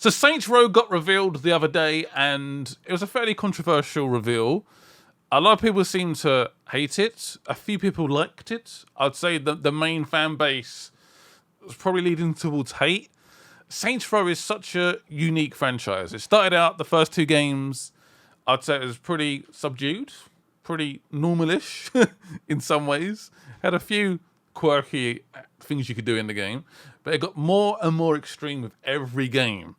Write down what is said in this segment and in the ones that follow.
So Saints Row got revealed the other day, and it was a fairly controversial reveal. A lot of people seem to hate it. A few people liked it. I'd say the main fan base was probably leading towards hate. Saints Row is such a unique franchise. It started out, the first 2 games, I'd say it was pretty subdued, pretty normalish in some ways. Had a few quirky things you could do in the game, but it got more and more extreme with every game.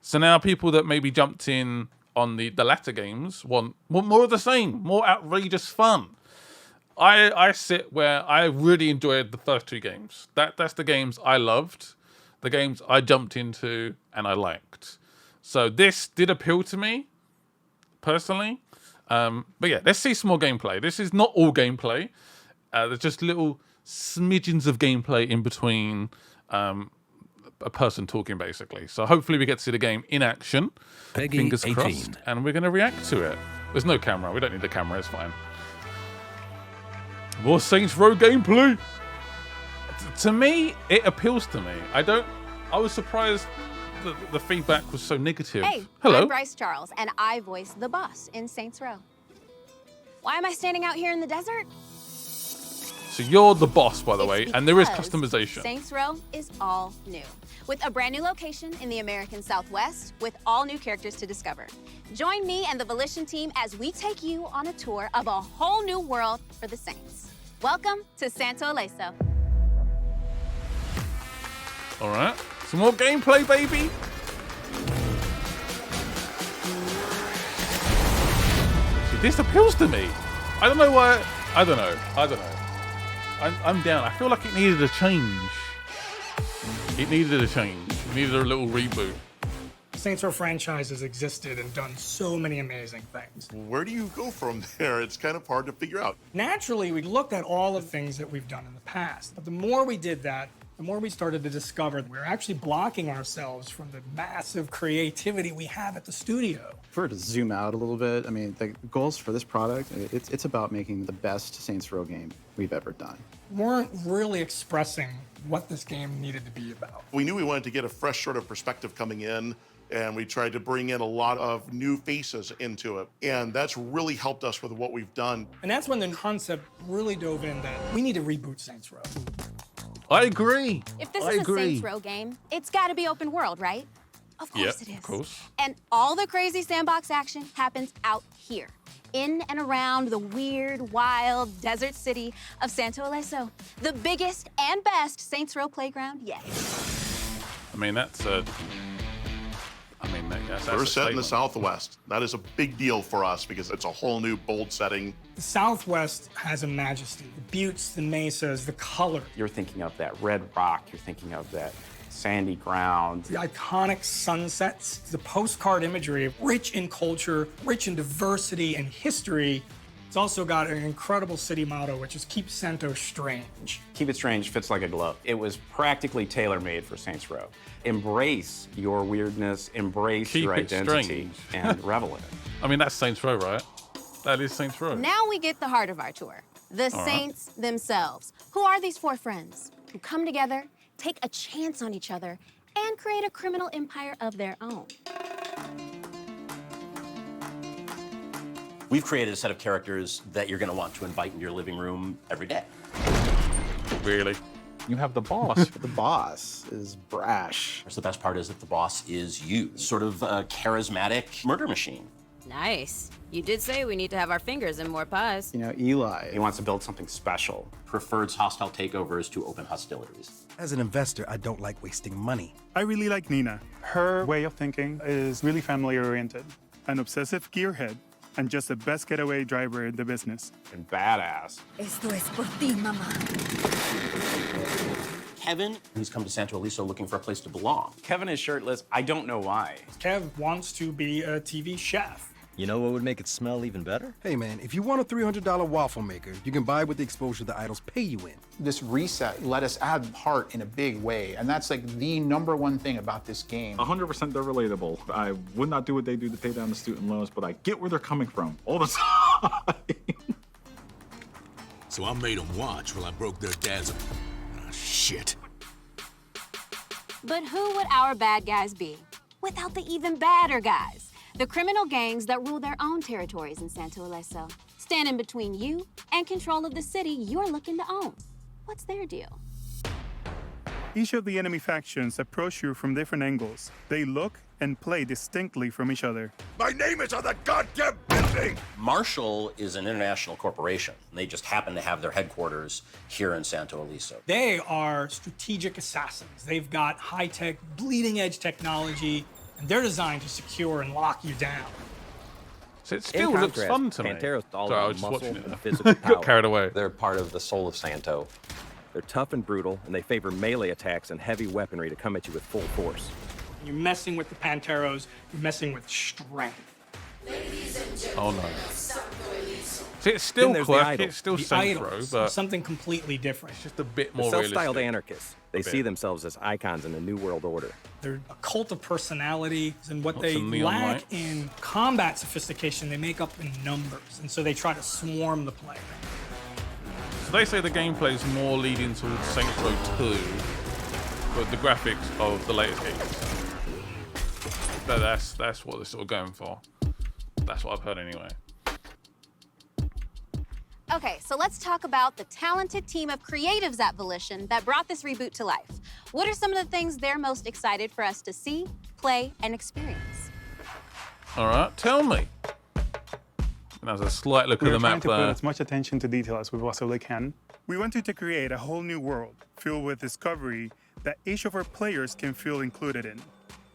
So now people that maybe jumped in on the latter games want more of the same, more outrageous fun. I sit where I really enjoyed the first 2 games. That's the games I loved, the games I jumped into and I liked. So this did appeal to me, personally. But yeah, let's see some more gameplay. This is not all gameplay. There's just little smidgens of gameplay in between a person talking, basically. So hopefully we get to see the game in action. Peggy, Fingers 18. crossed. And we're going to react to it. There's no camera. We don't need the camera. It's fine. More Saints Row gameplay. To me, it appeals to me. I was surprised that the feedback was so negative. Hey, hello. I'm Bryce Charles, and I voice the boss in Saints Row. Why am I standing out here in the desert? So you're the boss, by the It's way, and there is because customization. Saints Row is all new, with a brand new location in the American Southwest, with all new characters to discover. Join me and the Volition team as we take you on a tour of a whole new world for the Saints. Welcome to Santo Ileso. All right, some more gameplay, baby. See, this appeals to me. I don't know why. I don't know. I'm down. I feel like it needed a change. It needed a change. It needed a little reboot. Saints Row franchise has existed and done so many amazing things. Where do you go from there? It's kind of hard to figure out. Naturally, we looked at all the things that we've done in the past. But the more we did that, the more we started to discover we're actually blocking ourselves from the massive creativity we have at the studio. If we were to zoom out a little bit, I mean, the goals for this product, it's about making the best Saints Row game we've ever done. We weren't really expressing what this game needed to be about. We knew we wanted to get a fresh sort of perspective coming in, and we tried to bring in a lot of new faces into it. And that's really helped us with what we've done. And that's when the concept really dove in that we need to reboot Saints Row. I agree. If this I is agree. a Saints Row game, it's got to be open world, right? Of course Yep, it is. of course. And all the crazy sandbox action happens out here, in and around the weird, wild desert city of Santo Ileso, the biggest and best Saints Row playground yet. I mean, that's We're set in the statement. Southwest. That is a big deal for us because it's a whole new, bold setting. The Southwest has a majesty. The buttes, the mesas, the color. You're thinking of that red rock, you're thinking of that sandy ground. The iconic sunsets, the postcard imagery, rich in culture, rich in diversity and history. It's also got an incredible city motto, which is keep Santo strange. Keep It Strange fits like a glove. It was practically tailor-made for Saints Row. Embrace your weirdness, embrace Keep your it identity, strange. and revel in it. I mean, that's Saints Row, right? That is Saints Row. Now we get the heart of our tour, the Saints themselves. Who are these 4 friends who come together, take a chance on each other, and create a criminal empire of their own? We've created a set of characters that you're going to want to invite into your living room every day. Really? You have the boss. The boss is brash. So the best part is that the boss is you, sort of a charismatic murder machine. Nice. You did say we need to have our fingers in more pies. You know, Eli. He wants to build something special. Prefers hostile takeovers to open hostilities. As an investor, I don't like wasting money. I really like Nina. Her way of thinking is really family-oriented, an obsessive gearhead, and just the best getaway driver in the business. And badass. Esto es por ti, mamá. Kevin, he's come to Santo Ileso looking for a place to belong. Kevin is shirtless. I don't know why. Kev wants to be a TV chef. You know what would make it smell even better? Hey, man, if you want a $300 waffle maker, you can buy with the exposure the idols pay you in. This reset let us add heart in a big way, and that's like the #1 thing about this game. 100% they're relatable. I would not do what they do to pay down the student loans, but I get where they're coming from all the time. So I made them watch while I broke their dad's... Oh, shit. But who would our bad guys be? without the even badder guys, the criminal gangs that rule their own territories in Santo Ileso, standing between you and control of the city you're looking to own. What's their deal? Each of the enemy factions approach you from different angles. They look and play distinctly from each other. My name is on the goddamn building! Marshall is an international corporation. They just happen to have their headquarters here in Santo Ileso. They are strategic assassins. They've got high-tech, bleeding-edge technology, and they're designed to secure and lock you down. So it still looks fun to me. Pantero's all Sorry, I about was just muscle watching it. and physical power. Got carried away. They're part of the soul of Santo. They're tough and brutal, and they favor melee attacks and heavy weaponry to come at you with full force. You're messing with the Panteros, you're messing with strength. Oh no. See, it's still Then there's the quirky, idol. it's still The Saints Row, idols, but something completely different. it's just a bit The more self-styled realistic. anarchists. They A see bit. themselves as icons in a new world order. They're a cult of personality, and what Lots they of neon lack lights. in combat sophistication, they make up in numbers, and so they try to swarm the player. So they say the gameplay is more leading towards Saints Row 2 with the graphics of the latest games. But that's what they're sort of going for. That's what I've heard anyway. Okay, so let's talk about the talented team of creatives at Volition that brought this reboot to life. What are some of the things they're most excited for us to see, play, and experience? All right, tell me. That was a slight look at We're the trying map to put there. as much attention to detail as we possibly can. We wanted to create a whole new world filled with discovery that each of our players can feel included in.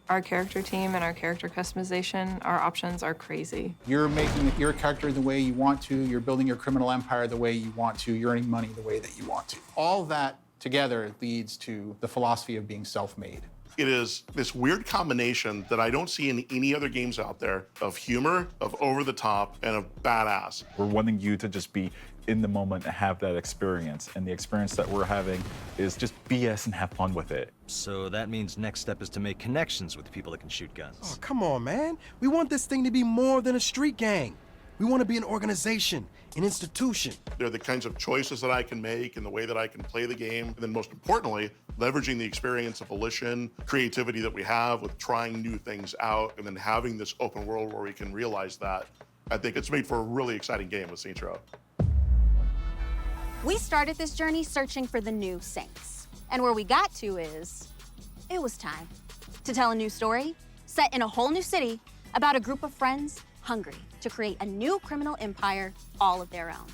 Our character team and our character customization, our options are crazy. You're making your character the way you want to, you're building your criminal empire the way you want to, you're earning money the way that you want to. All that together leads to the philosophy of being self-made. It is this weird combination that I don't see in any other games out there of humor, of over the top, and of badass. We're wanting you to just be in the moment and have that experience. And the experience that we're having is just BS and have fun with it. So that means next step is to make connections with people that can shoot guns. Oh, come on, man. We want this thing to be more than a street gang. We want to be an organization, an institution. They're the kinds of choices that I can make and the way that I can play the game. And then most importantly, leveraging the experience of Volition, creativity that we have with trying new things out, and then having this open world where we can realize that. I think it's made for a really exciting game with Saints Row. We started this journey searching for the new Saints. And where we got to is, it was time to tell a new story set in a whole new city about a group of friends hungry to create a new criminal empire all of their own.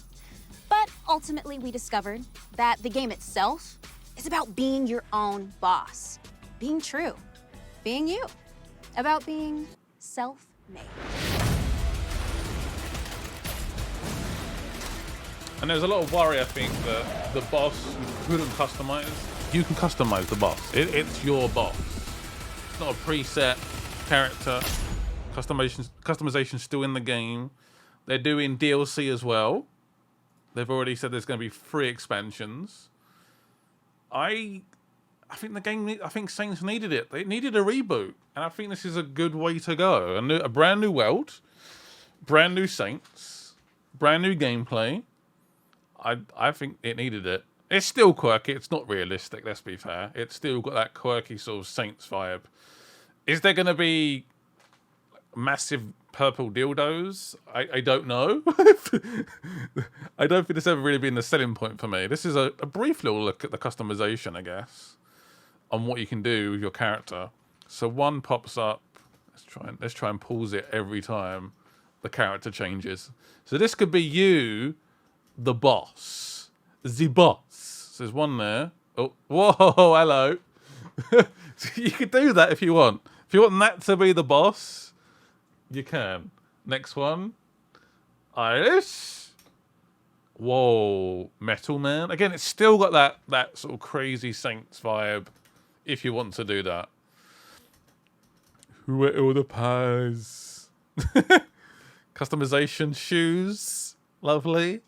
But ultimately we discovered that the game itself is about being your own boss, being true, being you, about being self-made. And there's a lot of worry, I think, that the boss couldn't customize. You can customize the boss. It's your boss. It's not a preset character. Customization's still in the game. They're doing DLC as well. They've already said there's going to be 3 expansions. I think the game. I think Saints needed it. They needed a reboot, and I think this is a good way to go. A brand new world, brand new Saints, brand new gameplay. I think it needed it. It's still quirky. It's not realistic, let's be fair. It's still got that quirky sort of Saints vibe. Is there going to be massive purple dildos? I don't know. I don't think it's ever really been the selling point for me. This is a brief little look at the customization, I guess, on what you can do with your character. So one pops up. Let's try and pause it every time the character changes. So this could be you, the boss. The boss. So there's one there. Oh, whoa, hello. So you could do that if you want. If you want that to be the boss, you can. Next one. Irish. Whoa, Metal Man. Again, it's still got that sort of crazy Saints vibe if you want to do that. Who ate all the pies? Customization shoes. Lovely.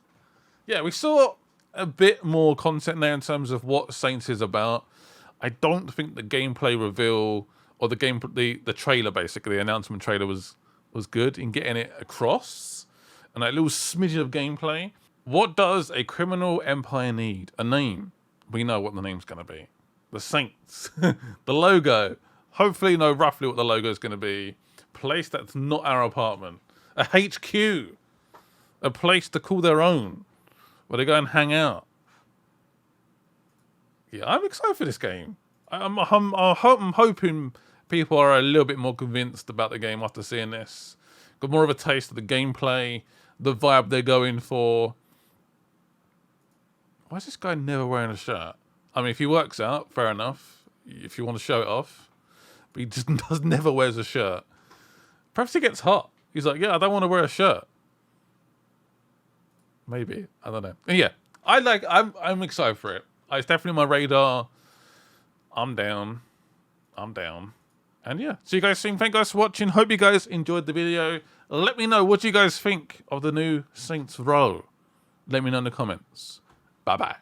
Yeah, we saw a bit more content there in terms of what Saints is about. I don't think the gameplay reveal or the trailer, basically, the announcement trailer was good in getting it across. And that little smidge of gameplay. What does a criminal empire need? A name. We know what the name's going to be. The Saints. The logo. Hopefully know roughly what the logo is going to be. Place that's not our apartment. A HQ. A place to call their own. Where they go and hang out. Yeah, I'm excited for this game. I'm hoping people are a little bit more convinced about the game after seeing this. Got more of a taste of the gameplay, the vibe they're going for. Why is this guy never wearing a shirt? I mean, if he works out, fair enough. If you want to show it off. But he just never wears a shirt. Perhaps he gets hot. He's like, yeah, I don't want to wear a shirt. Maybe. I don't know. And yeah, I'm excited for it. It's definitely on my radar. I'm down. And yeah, see you guys soon. Thank you guys for watching. Hope you guys enjoyed the video. Let me know what you guys think of the new Saints Row. Let me know in the comments. Bye-bye.